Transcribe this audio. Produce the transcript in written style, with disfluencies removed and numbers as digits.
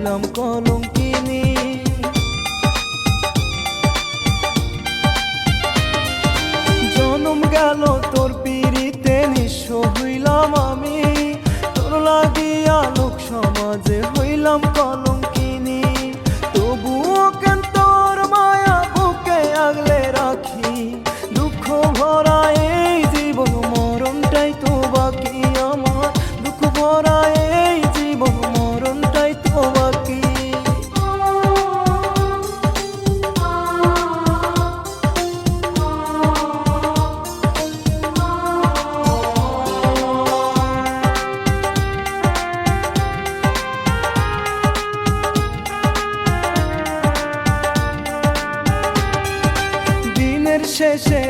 হইলাম কলঙ্কিনী। জনম গেল তোর পিড়িতে, নিঃস্ব হইলাম আমি, তোর লাগিয়া লোক সমাজে হইলাম কলঙ্কিনী। তবুও কেন তোর মায়া বুকে আগলে রাখি, দুঃখ ভরা এই জীবন মরণটাই তো বাকি আমার, দুঃখ ভরা এই জীবন মরণটাই তো বাকি। শেষে